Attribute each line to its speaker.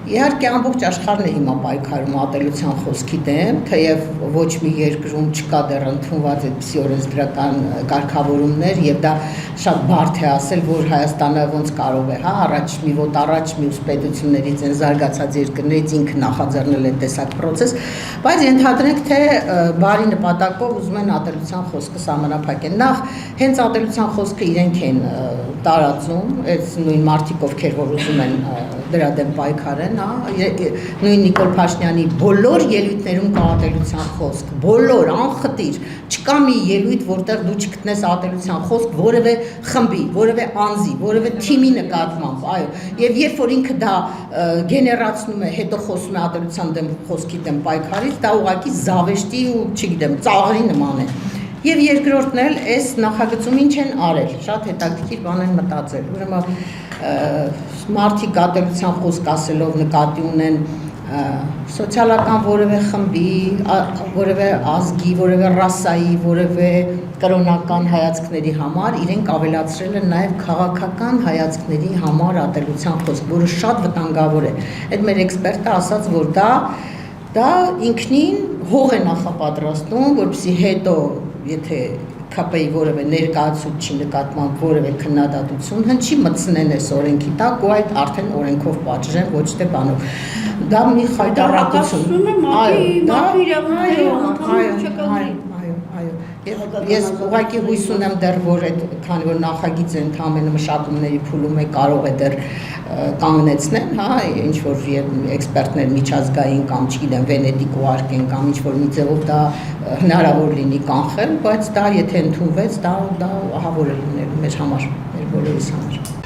Speaker 1: Իհարկե ամբողջ աշխարհն է հիմա պայքարում ատելության խոսքի դեմ, թեև ոչ մի երկրում չկա դեռ ընդունված այդպիսի օրենսդրական կարգավորումներ եւ դա շատ բարդ է ասել, որ Հայաստանը ոնց կարող է, հա, առաջ մի ոտ առաջ մյուս պետություններից են զարգացած երկրներից ինքը նախաձեռնել այդ տեսակ process, բայց ենթադրենք թե բարի նպատակով ուզում են ատելության խոսքը սահմանափակեն։ Նախ հենց ատելության խոսքը իրենք են տարածում, այս նույն մարդիկ ովքեր որ ուզում են դրա դեմ պայքարեն, նույն Նիկոլ Փաշինյանի բոլոր ելույթներում կա ատելության խոսք, բոլոր անխտիր, չկա մի ելույթ, որտեղ դու չգտնես ատելության խոսք որևէ խմբի, որևէ անձի, որևէ թիմի նկատմամբ, այո, եւ երբ որ ինքը դա գեներացնում է, հետո խոսում է ատելության դեմ խոսքի դեմ պայքարից, դա ուղղակի զավեշտի ու չգիտեմ, ծաղրի նման է։ Եվ երկրորդն էլ այս նախագծում ինչ են արել, շատ հետաքրքիր բան են մտածել, ուրեմն մարդիկ ատելության խոսք ասելով նկատի ունեն սոցիալական որևէ խմբի, որևէ ազգի, որևէ ռասայի, որևէ կրոնական հայացքների համար իրենք ավելացրել են նաև քաղաքական հայացքների համար ատելության խոսք, որը շատ վտանգավոր է։ Այդ մեր էքսպերտը ասաց, որ դա ինքնին հող է նախապատրաստում, որպեսզի հետո եթե ԿՊ-ի որևէ ներկայացուցիչի նկատմամբ որևէ քննադատություն հնչի մտցնեն այս օրենքի տակ ու այդ արդեն օրենքով պատժեն, ոչ թե բանով։ Դա մի խայտառակություն։ Ես ուղղակի հույս ունեմ դեռ որ այդ քանի որ նախագիծը ընդհանրապես մշակումների փուլում է կարող է դեռ կանգնեցնեն, հա, ինչ որ էքսպերտներ միջազգային կամ չգիտեմ Վենետիկ ուղարկեն կամ ինչ որ մի ձևով դա հնարավոր լինի կանխել, բայց դա եթե ընդունվեց, դա ահավոր է լինելու մեր համար, մեր բոլորիս համար։